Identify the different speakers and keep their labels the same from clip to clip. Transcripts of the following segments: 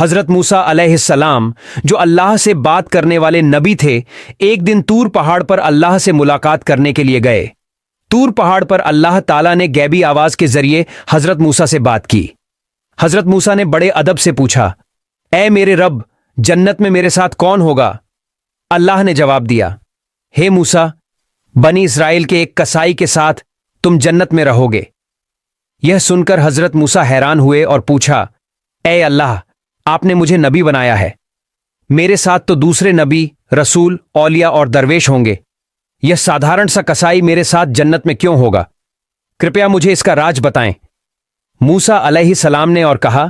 Speaker 1: हजरत मूसा अलैहिस्सलाम, जो अल्लाह से बात करने वाले नबी थे, एक दिन तूर पहाड़ पर अल्लाह से मुलाकात करने के लिए गए। तूर पहाड़ पर अल्लाह ताला ने गैबी आवाज के जरिए हजरत मूसा से बात की। हजरत मूसा ने बड़े अदब से पूछा, ऐ मेरे रब, जन्नत में मेरे साथ कौन होगा? अल्लाह ने जवाब दिया, हे मूसा, बनी इस्राएल के एक कसाई के साथ तुम जन्नत में रहोगे। यह सुनकर हजरत मूसा हैरान हुए और पूछा, ऐ अल्लाह, आपने मुझे नबी बनाया है, मेरे साथ तो दूसरे नबी, रसूल, औलिया और दरवेश होंगे। यह साधारण सा कसाई मेरे साथ जन्नत में क्यों होगा? कृपया मुझे इसका राज बताएं। मूसा अलैहिस्सलाम ने और कहा,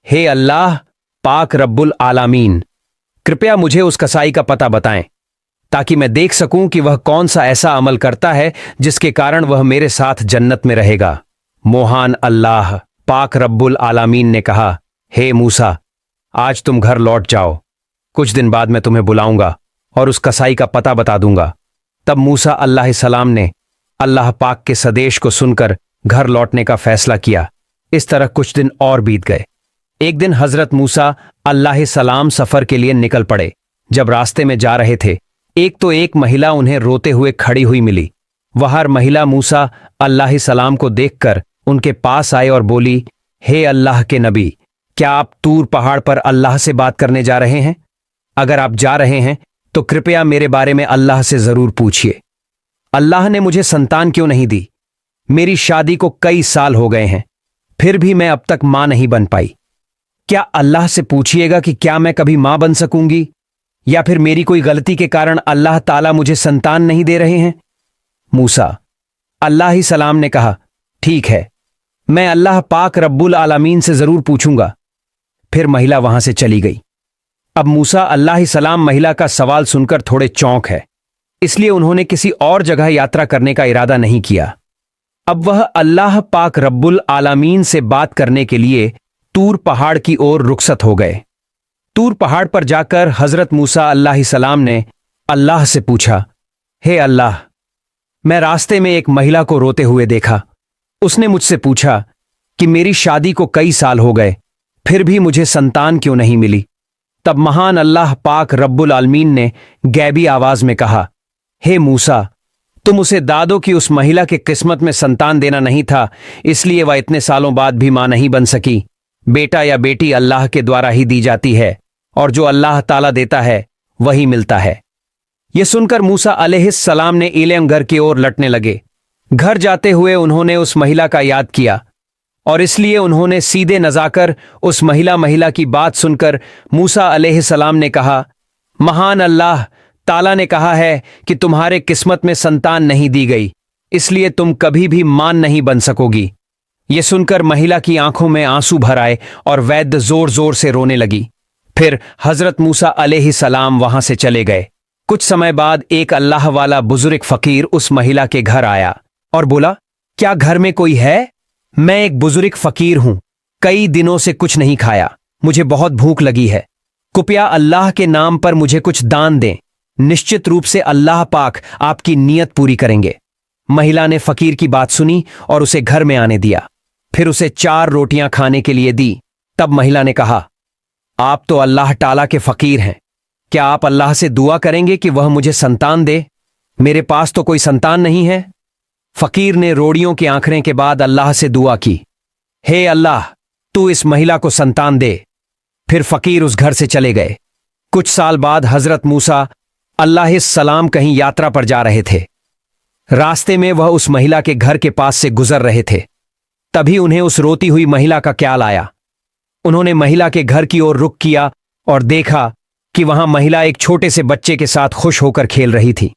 Speaker 1: हे अल्लाह पाक रब्बुल आलामीन, कृपया मुझे उस कसाई का पता बताएं ताकि मैं देख सकूं कि वह कौन सा ऐसा अमल करता है जिसके कारण वह मेरे साथ जन्नत में रहेगा। मोहान अल्लाह पाक रब्बुल आलामीन ने कहा, हे मूसा, आज तुम घर लौट जाओ, कुछ दिन बाद मैं तुम्हें बुलाऊंगा और उस कसाई का पता बता दूंगा। तब मूसा अलैहिस्सलाम ने अल्लाह पाक के सदेश को सुनकर घर लौटने का फैसला किया। इस तरह कुछ दिन और बीत गए। एक दिन हजरत मूसा अलैहिस्सलाम सफर के लिए निकल पड़े। जब रास्ते में जा रहे थे, एक महिला उन्हें रोते हुए खड़ी हुई मिली। वह महिला मूसा अलैहिस्सलाम को देखकर उनके पास आए और बोली, हे अल्लाह के नबी, क्या आप तूर पहाड़ पर अल्लाह से बात करने जा रहे हैं? अगर आप जा रहे हैं तो कृपया मेरे बारे में अल्लाह से जरूर पूछिए। अल्लाह ने मुझे संतान क्यों नहीं दी? मेरी शादी को कई साल हो गए हैं, फिर भी मैं अब तक मां नहीं बन पाई। क्या अल्लाह से पूछिएगा कि क्या मैं कभी मां बन सकूंगी, या फिर मेरी कोई गलती के कारण अल्लाह ताला मुझे संतान नहीं दे रहे हैं? मूसा अलैहिस्सलाम ने कहा, ठीक है, मैं अल्लाह पाक रब्बुल आलामीन से जरूर पूछूंगा। फिर महिला वहां से चली गई। अब मूसा अलैहिस्सलाम महिला का सवाल सुनकर थोड़े चौंक है, इसलिए उन्होंने किसी और जगह यात्रा करने का इरादा नहीं किया। अब वह अल्लाह पाक रब्बुल आलामीन से बात करने के लिए तूर पहाड़ की ओर रुखसत हो गए। तूर पहाड़ पर जाकर हजरत मूसा अलैहिस्सलाम ने अल्लाह से पूछा, हे अल्लाह, मैं रास्ते में एक महिला को रोते हुए देखा। उसने मुझसे पूछा कि मेरी शादी को कई साल हो गए, फिर भी मुझे संतान क्यों नहीं मिली? तब महान अल्लाह पाक रब्बुल आलमीन ने गैबी आवाज में कहा, हे मूसा, तुम उसे दादो की उस महिला के किस्मत में संतान देना नहीं था, इसलिए वह इतने सालों बाद भी मां नहीं बन सकी। बेटा या बेटी अल्लाह के द्वारा ही दी जाती है, और जो अल्लाह ताला देता है वही मिलता है। यह सुनकर मूसा अलैहिस्सलाम ने इलेम घर की ओर लौटने लगे। घर जाते हुए उन्होंने उस महिला का याद किया, और इसलिए उन्होंने सीधे न जाकर उस महिला की बात सुनकर मूसा अलैहिस्सलाम ने कहा, महान अल्लाह ताला ने कहा है कि तुम्हारे किस्मत में संतान नहीं दी गई, इसलिए तुम कभी भी मां नहीं बन सकोगी। यह सुनकर महिला की आंखों में आंसू भर आए और वैद्य जोर जोर से रोने लगी। फिर हजरत मूसा अलैहिस्सलाम वहां से चले गए। कुछ समय बाद एक अल्लाह वाला बुजुर्ग फकीर उस महिला के घर आया और बोला, क्या घर में कोई है? मैं एक बुजुर्ग फकीर हूं, कई दिनों से कुछ नहीं खाया, मुझे बहुत भूख लगी है। कृपया अल्लाह के नाम पर मुझे कुछ दान दें, निश्चित रूप से अल्लाह पाक आपकी नीयत पूरी करेंगे। महिला ने फकीर की बात सुनी और उसे घर में आने दिया, फिर उसे 4 रोटियां खाने के लिए दी। तब महिला ने कहा, आप तो अल्लाह ताला के फकीर हैं, क्या आप अल्लाह से दुआ करेंगे कि वह मुझे संतान दे? मेरे पास तो कोई संतान नहीं है। फकीर ने रोड़ियों के आंकड़े के बाद अल्लाह से दुआ की, हे अल्लाह, तू इस महिला को संतान दे। फिर फकीर उस घर से चले गए। कुछ साल बाद हजरत मूसा अलैहिस्सलाम कहीं यात्रा पर जा रहे थे। रास्ते में वह उस महिला के घर के पास से गुजर रहे थे। तभी उन्हें उस रोती हुई महिला का ख्याल आया। उन्होंने महिला के घर की ओर रुख किया और देखा कि वहां महिला एक छोटे से बच्चे के साथ खुश होकर खेल रही थी।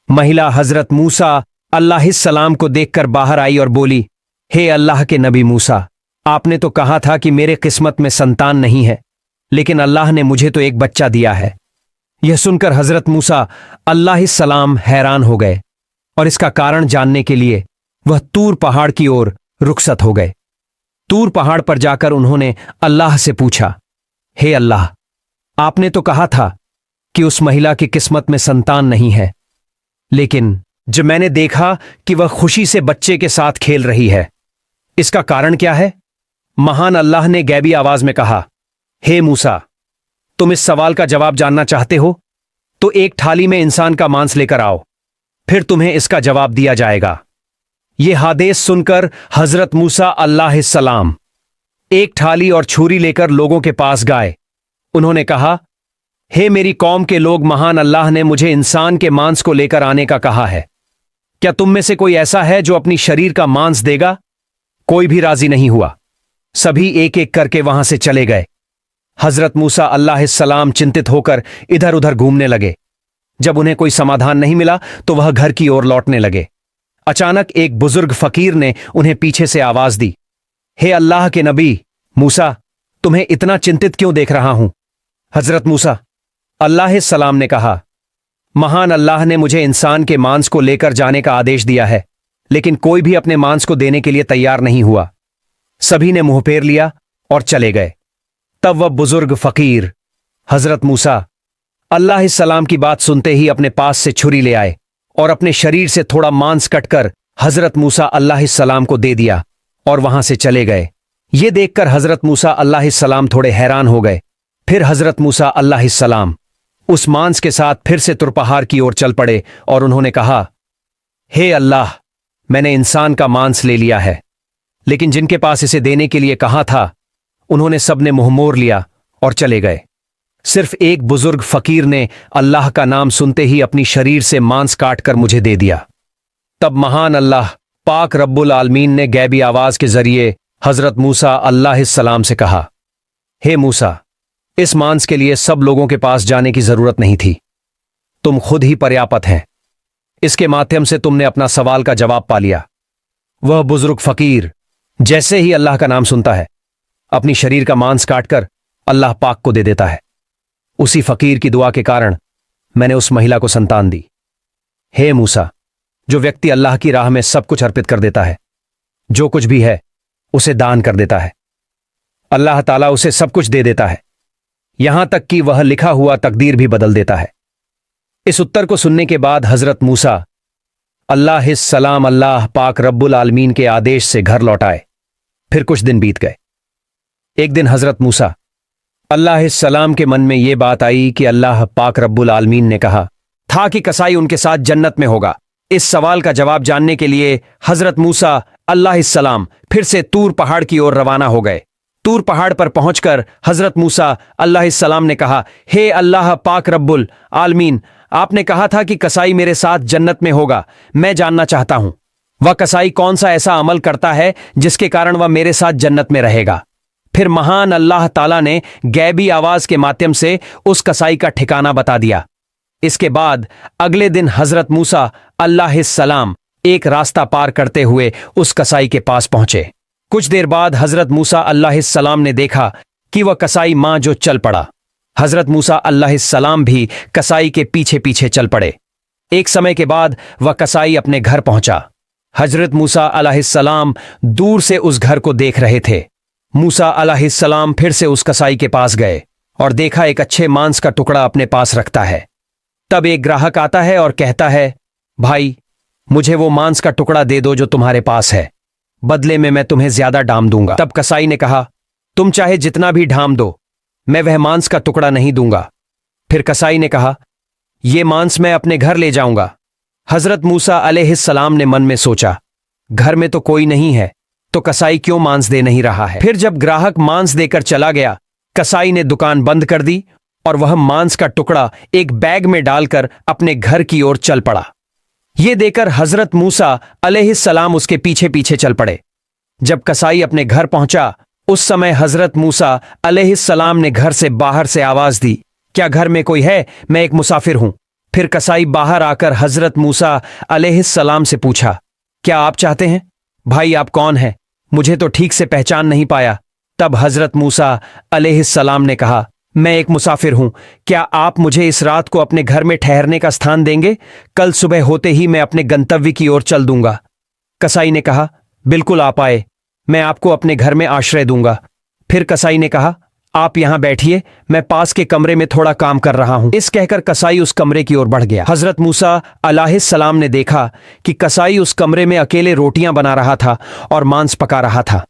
Speaker 1: महिला हजरत मूसा अलैहिस्सलाम को देखकर बाहर आई और बोली, हे अल्लाह के नबी मूसा, आपने तो कहा था कि मेरे किस्मत में संतान नहीं है, लेकिन अल्लाह ने मुझे तो एक बच्चा दिया है। यह सुनकर हजरत मूसा अलैहिस्सलाम हैरान हो गए और इसका कारण जानने के लिए वह तूर पहाड़ की ओर रुखसत हो गए। तूर पहाड़ पर जाकर उन्होंने अल्लाह से पूछा, हे अल्लाह, आपने तो कहा था कि उस महिला की किस्मत में संतान नहीं है, लेकिन जब मैंने देखा कि वह खुशी से बच्चे के साथ खेल रही है, इसका कारण क्या है? महान अल्लाह ने गैबी आवाज में कहा, हे मूसा, तुम इस सवाल का जवाब जानना चाहते हो तो एक थाली में इंसान का मांस लेकर आओ, फिर तुम्हें इसका जवाब दिया जाएगा। यह आदेश सुनकर हजरत मूसा अलैहिस्सलाम एक थाली और छुरी लेकर लोगों के पास गए। उन्होंने कहा, हे मेरी कौम के लोग, महान अल्लाह ने मुझे इंसान के मांस को लेकर आने का कहा है। क्या तुम में से कोई ऐसा है जो अपनी शरीर का मांस देगा? कोई भी राजी नहीं हुआ। सभी एक एक करके वहां से चले गए। हजरत मूसा अलैहिस्सलाम चिंतित होकर इधर उधर घूमने लगे। जब उन्हें कोई समाधान नहीं मिला तो वह घर की ओर लौटने लगे। अचानक एक बुजुर्ग फकीर ने उन्हें पीछे से आवाज दी, हे अल्लाह के नबी मूसा, तुम्हें इतना चिंतित क्यों देख रहा हूं? हजरत मूसा अलैहिस्सलाम ने कहा, महान अल्लाह ने मुझे इंसान के मांस को लेकर जाने का आदेश दिया है, लेकिन कोई भी अपने मांस को देने के लिए तैयार नहीं हुआ। सभी ने मुंह फेर लिया और चले गए। तब वह बुजुर्ग फकीर हजरत मूसा अलैहिस्सलाम की बात सुनते ही अपने पास से छुरी ले आए और अपने शरीर से थोड़ा मांस कटकर हजरत मूसा अलैहिस्सलाम को दे दिया और वहां से चले गए। ये देखकर हजरत मूसा अलैहिस्सलाम थोड़े हैरान हो गए। फिर हजरत मूसा अलैहिस्सलाम उस मांस के साथ फिर से तुरपहाड़ की ओर चल पड़े और उन्होंने कहा, हे अल्लाह, मैंने इंसान का मांस ले लिया है, लेकिन जिनके पास इसे देने के लिए कहा था उन्होंने सबने मुंह मोड़ लिया और चले गए। सिर्फ एक बुजुर्ग फकीर ने अल्लाह का नाम सुनते ही अपनी शरीर से मांस काटकर मुझे दे दिया। तब महान अल्लाह पाक रब्बुल आलमीन ने गैबी आवाज के जरिए हजरत मूसा अलैहिस्सलाम से कहा, हे मूसा, इस मांस के लिए सब लोगों के पास जाने की जरूरत नहीं थी। तुम खुद ही पर्याप्त हैं। इसके माध्यम से तुमने अपना सवाल का जवाब पा लिया। वह बुजुर्ग फकीर जैसे ही अल्लाह का नाम सुनता है, अपनी शरीर का मांस काटकर अल्लाह पाक को दे देता है। उसी फकीर की दुआ के कारण मैंने उस महिला को संतान दी। हे मूसा, जो व्यक्ति अल्लाह की राह में सब कुछ अर्पित कर देता है, जो कुछ भी है उसे दान कर देता है, अल्लाह ताला उसे सब कुछ दे देता है, यहां तक कि वह लिखा हुआ तकदीर भी बदल देता है। इस उत्तर को सुनने के बाद हजरत मूसा अलैहिस्सलाम अल्लाह पाक रब्बुल आलमीन के आदेश से घर लौट आए। फिर कुछ दिन बीत गए। एक दिन हजरत मूसा अलैहिस्सलाम के मन में यह बात आई कि अल्लाह पाक रब्बुल आलमीन ने कहा था कि कसाई उनके साथ जन्नत में होगा। इस सवाल का जवाब जानने के लिए हजरत मूसा अलैहिस्सलाम फिर से तूर पहाड़ की ओर रवाना हो गए। तूर पहाड़ पर पहुंचकर हजरत मूसा अलैहिस्सलाम ने कहा, हे अल्लाह पाक रब्बुल आलमीन, आपने कहा था कि कसाई मेरे साथ जन्नत में होगा। मैं जानना चाहता हूं वह कसाई कौन सा ऐसा अमल करता है जिसके कारण वह मेरे साथ जन्नत में रहेगा। फिर महान अल्लाह ताला ने गैबी आवाज के माध्यम से उस कसाई का ठिकाना बता दिया। इसके बाद अगले दिन हजरत मूसा अलैहिस्सलाम एक रास्ता पार करते हुए उस कसाई के पास पहुंचे। कुछ देर बाद हजरत मूसा अलैहिस्सलाम ने देखा कि वह कसाई मां जो चल पड़ा। हजरत मूसा अलैहिस्सलाम भी कसाई के पीछे पीछे चल पड़े। एक समय के बाद वह कसाई अपने घर पहुंचा। हजरत मूसा अलैहिस्सलाम दूर से उस घर को देख रहे थे। मूसा अलैहिस्सलाम फिर से उस कसाई के पास गए और देखा एक अच्छे मांस का टुकड़ा अपने पास रखता है। तब एक ग्राहक आता है और कहता है, भाई, मुझे वो मांस का टुकड़ा दे दो जो तुम्हारे पास है, बदले में मैं तुम्हें ज्यादा दाम दूंगा। तब कसाई ने कहा, तुम चाहे जितना भी दाम दो, मैं वह मांस का टुकड़ा नहीं दूंगा। फिर कसाई ने कहा, यह मांस मैं अपने घर ले जाऊंगा। हजरत मूसा अलैहिस्सलाम ने मन में सोचा, घर में तो कोई नहीं है, तो कसाई क्यों मांस दे नहीं रहा है। फिर जब ग्राहक मांस देकर चला गया, कसाई ने दुकान बंद कर दी और वह मांस का टुकड़ा एक बैग में डालकर अपने घर की ओर चल पड़ा। यह देखकर हजरत मूसा अलैहिस्सलाम उसके पीछे पीछे चल पड़े। जब कसाई अपने घर पहुंचा, उस समय हजरत मूसा अलैहिस्सलाम ने घर से बाहर से आवाज दी, क्या घर में कोई है? मैं एक मुसाफिर हूं। फिर कसाई बाहर आकर हजरत मूसा अलैहिस्सलाम से पूछा, क्या आप चाहते हैं? भाई, आप कौन हैं? मुझे तो ठीक से पहचान नहीं पाया। तब हजरत मूसा अलैहिस्सलाम ने कहा, मैं एक मुसाफिर हूं, क्या आप मुझे इस रात को अपने घर में ठहरने का स्थान देंगे? कल सुबह होते ही मैं अपने गंतव्य की ओर चल दूंगा। कसाई ने कहा, बिल्कुल आप आए, मैं आपको अपने घर में आश्रय दूंगा। फिर कसाई ने कहा, आप यहां बैठिए, मैं पास के कमरे में थोड़ा काम कर रहा हूं। इस कहकर कसाई उस कमरे की ओर बढ़ गया। हजरत मूसा अलैहिस्सलाम ने देखा कि कसाई उस कमरे में अकेले रोटियां बना रहा था और मांस पका रहा था।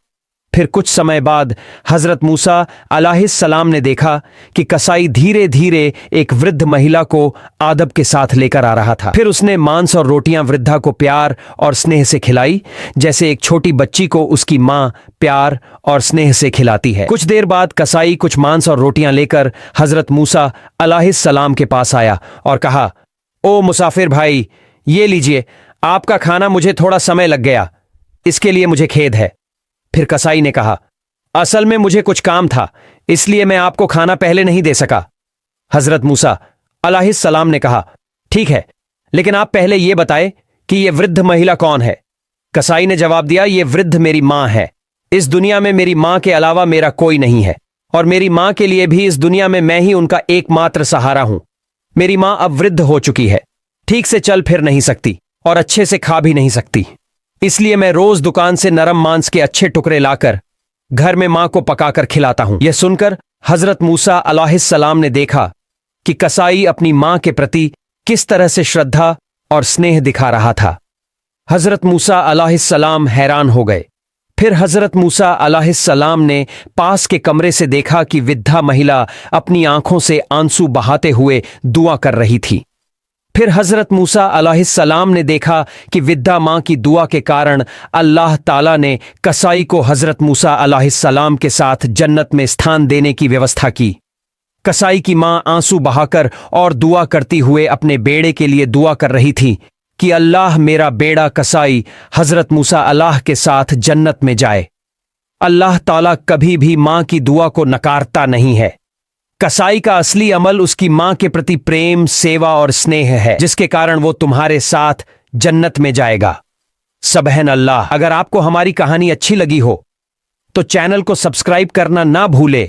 Speaker 1: फिर कुछ समय बाद हजरत मूसा अलैहिस्सलाम ने देखा कि कसाई धीरे धीरे एक वृद्ध महिला को आदब के साथ लेकर आ रहा था। फिर उसने मांस और रोटियां वृद्धा को प्यार और स्नेह से खिलाई, जैसे एक छोटी बच्ची को उसकी मां प्यार और स्नेह से खिलाती है। कुछ देर बाद कसाई कुछ मांस और रोटियां लेकर हजरत मूसा अलैहिस्सलाम के पास आया और कहा, ओ मुसाफिर भाई, ये लीजिए, आपका खाना मुझे थोड़ा समय लग गया, इसके लिए मुझे खेद है। फिर कसाई ने कहा, असल में मुझे कुछ काम था, इसलिए मैं आपको खाना पहले नहीं दे सका। हजरत मूसा अलैहिस्सलाम ने कहा, ठीक है, लेकिन आप पहले यह बताएं कि यह वृद्ध महिला कौन है। कसाई ने जवाब दिया, यह वृद्ध मेरी मां है। इस दुनिया में मेरी मां के अलावा मेरा कोई नहीं है, और मेरी मां के लिए भी इस दुनिया में मैं ही उनका एकमात्र सहारा हूं। मेरी मां अब वृद्ध हो चुकी है, ठीक से चल फिर नहीं सकती और अच्छे से खा भी नहीं सकती, इसलिए मैं रोज दुकान से नरम मांस के अच्छे टुकड़े लाकर घर में मां को पकाकर खिलाता हूं। यह सुनकर हजरत मूसा अलैहिस्सलाम ने देखा कि कसाई अपनी मां के प्रति किस तरह से श्रद्धा और स्नेह दिखा रहा था। हजरत मूसा अलैहिस्सलाम हैरान हो गए। फिर हजरत मूसा अलैहिस्सलाम ने पास के कमरे से देखा कि वृद्धा महिला अपनी आंखों से आंसू बहाते हुए दुआ कर रही थी। फिर हजरत मूसा अलैहिस्सलाम ने देखा कि विद्या मां की दुआ के कारण अल्लाह ताला ने कसाई को हजरत मूसा अलैहिस्सलाम के साथ जन्नत में स्थान देने की व्यवस्था की। कसाई की मां आंसू बहाकर और दुआ करती हुए अपने बेड़े के लिए दुआ कर रही थी कि अल्लाह मेरा बेड़ा कसाई हजरत मूसा अल्लाह के साथ जन्नत में जाए। अल्लाह ताला कभी भी मां की दुआ को नकारता नहीं है। कसाई का असली अमल उसकी मां के प्रति प्रेम, सेवा और स्नेह है, जिसके कारण वो तुम्हारे साथ जन्नत में जाएगा। सबहन अल्लाह। अगर आपको हमारी कहानी अच्छी लगी हो तो चैनल को सब्सक्राइब करना ना भूले